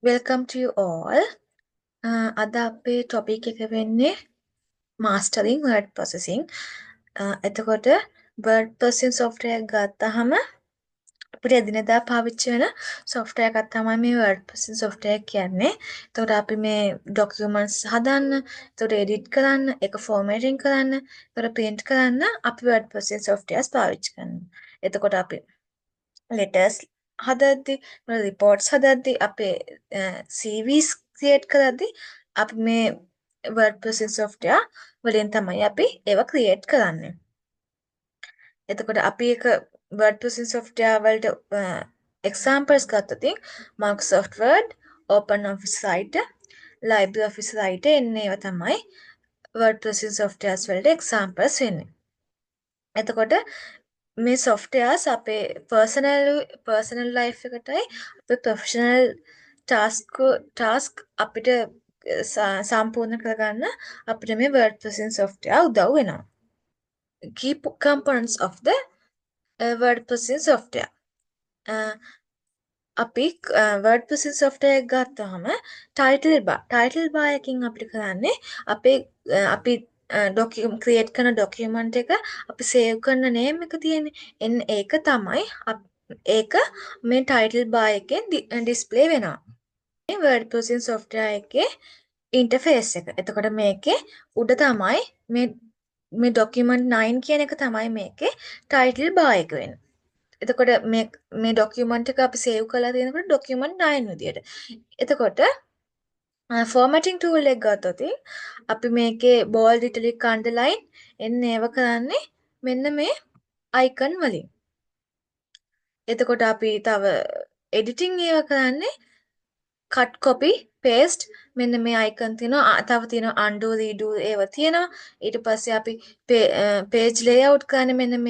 Welcome to you all. අද අපේ topic එක වෙන්නේ mastering word processing. එතකොට word processing software එක ගත්තාම අපිට එදිනෙදා පාවිච්චි වෙන software එකක් තමයි මේ word processing software කියන්නේ. එතකොට අපි මේ documents හදන්න, එතකොට edit කරන්න, ඒක formatting කරන්න, එතකොට print කරන්න අපි word processing softwares පාවිච්චි කරනවා. එතකොට අපි letters හදද්දි reports හදද්දි අපේ CVs create කරද්දි අපි මේ word processing software වලින් තමයි අපි ඒවා create කරන්නේ. එතකොට අපි එක word processing software වලට examples ගත්තොත් Microsoft Word, OpenOffice Writer, LibreOffice Writer එන්න ඒවා තමයි word processing softwares වලට examples වෙන්නේ. එතකොට මේ softwares අපේ personal life එකටයි අපේ professional task අපිට සම්පූර්ණ කරගන්න අපිට මේ word processing software උදව් වෙනවා. Key components of the word processing software. අපි word processing software එක ගත්තාම title bar එකකින් අපිට කරන්නේ අපි create කරන document එක අපි save කරන name එක තියෙන්නේ ඒක තමයි ඒක මේ title bar එකෙන් display වෙනවා. මේ word processing software එකේ interface එක. එතකොට මේකේ උඩ තමයි මේ document 9 කියන එක තමයි මේකේ title bar එක වෙන්නේ. එතකොට මේ document එක අපි save කරලා තියෙනකොට document 9 විදියට. එතකොට formatting tool එක ගත්තොත් අපි මේකේ bold italic underline එන්න ඒව කරන්නේ මෙන්න මේ icon වලින්. එතකොට අපි තව editing ඒව කරන්නේ cut copy paste මෙන්න මේ icon තියෙනවා. තව තියෙනවා undo redo ඒව තියෙනවා. ඊට පස්සේ අපි page layout කරන්නේ මෙන්න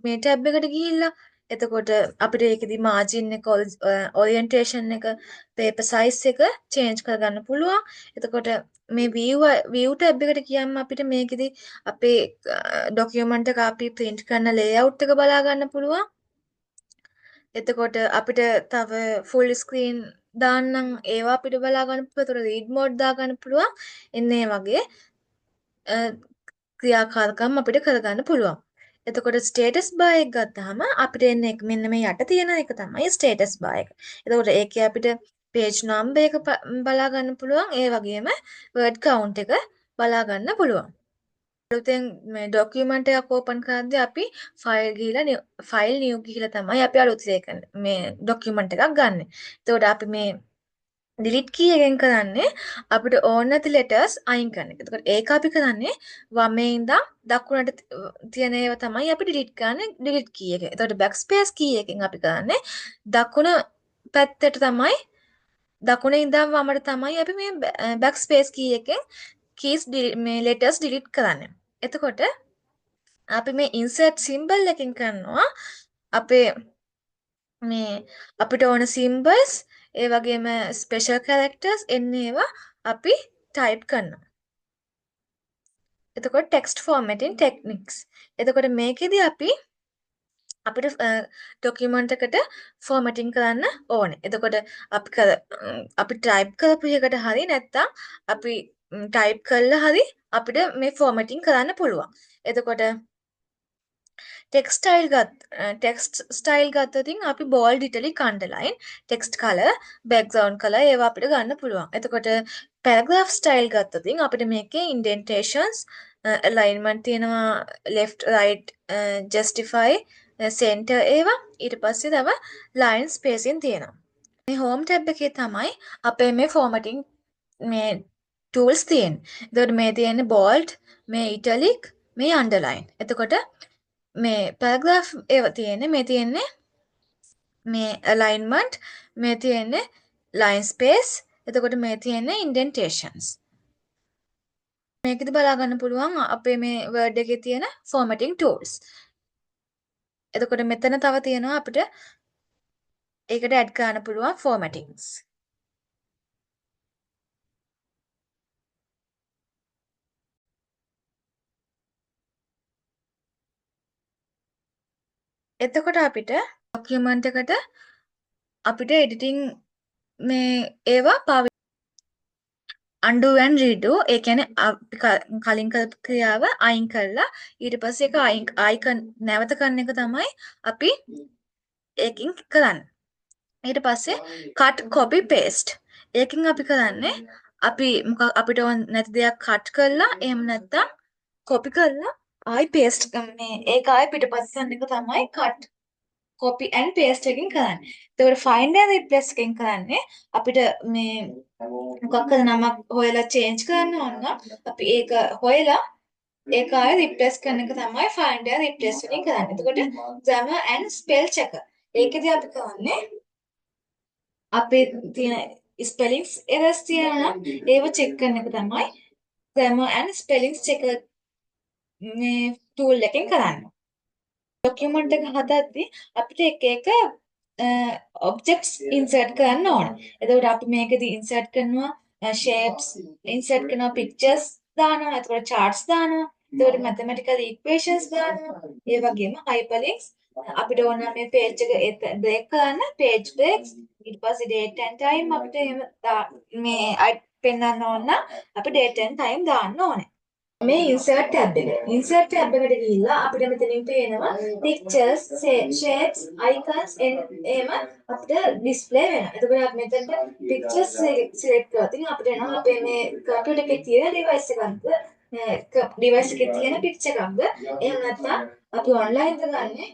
මේ tab එකට ගිහිල්ලා එතකොට අපිට ඒකෙදි margin එක orientation එක paper size එක change කරගන්න පුළුවන්. එතකොට මේ view tab එකට ගියාම අපිට මේකෙදි අපේ document එක අපි print කරන layout එක බලා ගන්න පුළුවන්. එතකොට අපිට තව full screen දාන්නම් ඒවා අපිට බලා ගන්න පුළුවන්. එතකොට read mode දා ගන්න පුළුවන්. එන්නේ වගේ ක්‍රියාකාරකම් අපිට කරගන්න පුළුවන්. එතකොට ස්ටේටස් බාර් එක ගත්තාම අපිට එන්නේ මෙන්න මේ යට තියෙන එක තමයි ස්ටේටස් බාර් එක. එතකොට ඒකේ අපිට page number එක බලා ගන්න පුළුවන්. ඒ වගේම word count එක බලා ගන්න පුළුවන්. අලුතෙන් මේ document එකක් open කරද්දී අපි file new ගිහිලා තමයි අපි අලුත් මේ document එකක් ගන්න. එතකොට අපි මේ delete key එකෙන් කරන්නේ අපිට ඕන නැති letters අයින් කරන එක. එතකොට ඒක අපි කරන්නේ වමේ ඉඳන් දකුණට තියෙන ඒවා තමයි අපි delete කරන්නේ delete key එක. එතකොට backspace key එකෙන් අපි කරන්නේ දකුණ පැත්තට තමයි දකුණේ ඉඳන් වමට තමයි අපි මේ backspace key එකෙන් keys මේ letters delete කරන්නේ. එතකොට අපි මේ insert symbol එකකින් කරනවා අපේ මේ අපිට ඕන symbols ඒ වගේම special characters එන්නේ ඒවා අපි type කරනවා. එතකොට text formatting techniques. එතකොට මේකෙදි අපිට document එකට formatting කරන්න ඕනේ. එතකොට අපි type කරපු එකට හරි නැත්නම් අපි type කළා හරි අපිට මේ formatting කරන්න පුළුවන්. එතකොට text style ගත්තොත් අපි bold italic underline text color background color ඒවා අපිට ගන්න පුළුවන්. එතකොට paragraph style ගත්තොත් අපිට මේකේ indentations alignment තියෙනවා left right justify center ඒවා ඊට පස්සේ තව line spacing තියෙනවා. මේ home tab එකේ තමයි අපේ මේ formatting මේ tools තියෙන්නේ. එතකොට මේ තියෙන්නේ bold, මේ italic, මේ underline. එතකොට මේ paragraph ඒවා තියෙන්නේ මේ තියෙන්නේ මේ alignment මේ තියෙන්නේ line space එතකොට මේ තියෙන්නේ indentations මේකෙදි බලා ගන්න පුළුවන් අපේ මේ word එකේ තියෙන formatting tools එතකොට මෙතන තව තියෙනවා අපිට ඒකට add කරන්න පුළුවන් formattings එතකොට අපිට document එකට අපිට editing මේ ඒවා undo and redo ඒ කියන්නේ අපි කලින් කරපු ක්‍රියාව අයින් කරලා ඊට පස්සේ ඒක අයිකන් නැවත කරන එක තමයි අපි ඒකින් කරන්නේ. ඊට පස්සේ cut copy paste ඒකින් අපි කරන්නේ අපි අපිට ඕන නැති දෙයක් cut කරලා එහෙම නැත්නම් copy කරලා ආයි paste මේ ඒක ආයි පිටපස්ස කරන එක තමයි cut copy and paste එකකින් කරන්නේ. ඒකට find and replace එකකින් කරන්නේ අපිට මේ මොකක් හරි නමක් හොයලා change කරන්න ඕන නම් අපි ඒක හොයලා ඒක ආයෙ replace කරන එක තමයි find and replace එකකින් කරන්නේ. එතකොට grammar and spell checker. ඒකදී අපි කරන්නේ අපේ තියෙන spellings errors තියෙනවා නම් ඒව check කරන එක තමයි grammar and spellings checker මේ tool එකෙන් කරන්නේ. document එක හදද්දී අපිට එක එක objects insert කරන්න ඕන. එතකොට අපි මේකදී insert කරනවා shapes, insert කරනවා pictures දානවා, එතකොට charts දානවා, එතකොට mathematical equations දානවා. ඒ වගේම hyperlinks අපිට ඕන මේ page එක break කරන්න page breaks ඊට පස්සේ date and time අපිට එහෙම මේ පෙන්වන්න ඕන නම් අපි date and time දාන්න ඕනේ. මේ insert tab එක. insert tab එකට ගිහිල්ලා අපිට මෙතනින් පේනවා pictures, shapes, icons එහෙම අපිට display වෙනවා. එතකොට අපි මෙතනට pictures select කරලා තින් අපිට එනවා අපේ මේ computer එකේ තියෙන device එකක්ද device එකේ තියෙන picture එකක්ද එහෙම නැත්නම් අපි online ද ගන්නෙ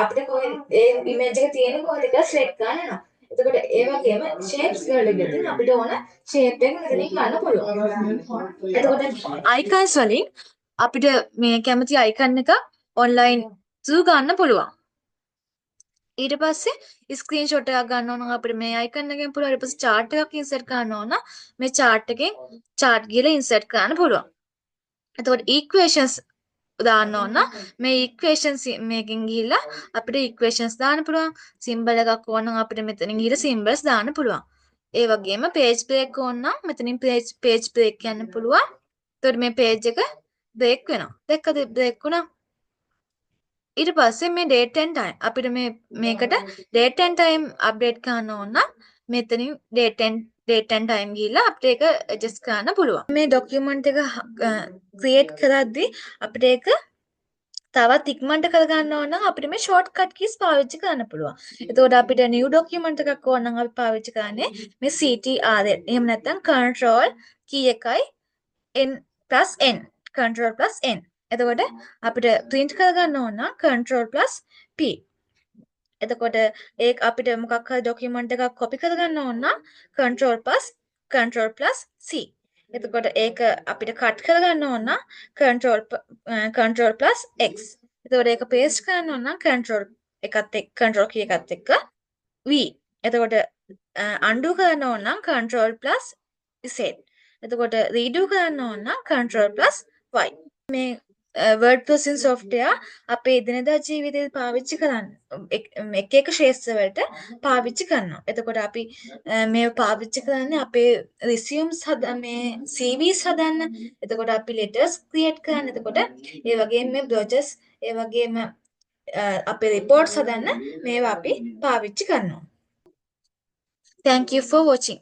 අපිට කොහෙද ඒ image එක තියෙන කොහෙද කියලා select කරන්න වෙනවා. එතකොට ඒ වගේම shapes වල ගිහින් අපිට ඕන shape එක මෙතනින් ගන්න පුළුවන්. එතකොට icons වලින් අපිට මේ කැමති icon එක online through ගන්න පුළුවන්. ඊට පස්සේ screenshot එකක් ගන්න ඕන නම් අපිට මේ icon එකෙන් පුළුවන්. ඊට පස්සේ chart එකක් insert කරන්න ඕන නම් මේ chart එකෙන් chart ගිහලා insert කරන්න පුළුවන්. එතකොට equations දාන්න ඕන මේ equations මේකෙන් ගිහිල්ලා අපිට equations දාන්න පුළුවන්. symbol එකක් ඕන නම් අපිට මෙතනින් ගිහිල්ලා symbols දාන්න පුළුවන්. ඒ වගේම page break ඕන නම් මෙතනින් page break යන්න පුළුවන්. එතකොට මේ page එක break වෙනවා. දැක්කද break වුණා? ඊට පස්සේ මේ date and time අපිට මේකට date and time update කරන්න ඕන නම් මෙතනින් date and time ගිහිල්ලා අපිට ඒක adjust කරන්න පුළුවන්. මේ document එක create කරද්දී අපිට ඒක තවත් ඉක්මනට කරගන්න ඕන නම් අපිට මේ shortcut keys පාවිච්චි කරන්න පුළුවන්. එතකොට අපිට new document එකක් ඕන නම් අපි පාවිච්චි කරන්නේ මේ CTRL. එහෙම නැත්නම් control key එකයි n+n. control+n. එතකොට අපිට print කරගන්න ඕන නම් control+p. එතකොට ඒක අපිට මොකක් හරි document එකක් copy කරගන්න ඕන නම් control+c. එතකොට ඒක අපිට cut කරගන්න ඕන නම් control+x. එතකොට ඒක paste කරන්න ඕන නම් control key එකත් එක්ක v. එතකොට undo කරන්න ඕන නම් control+z. එතකොට redo කරන්න ඕන නම් control+y. මේ word processing software අපේ එදිනෙදා ජීවිතේ පාවිච්චි කරන්න එක එක ශේෂ්ත්‍ර වලට පාවිච්චි කරනවා. එතකොට අපි මේ පාවිච්චි කරන්නේ අපේ resumes මේ CVs හදන්න. එතකොට අපි letters create කරන්න. එතකොට ඒ වගේම මේ brochures ඒ වගේම අපේ reports හදන්න මේවා අපි පාවිච්චි කරනවා. Thank you for watching.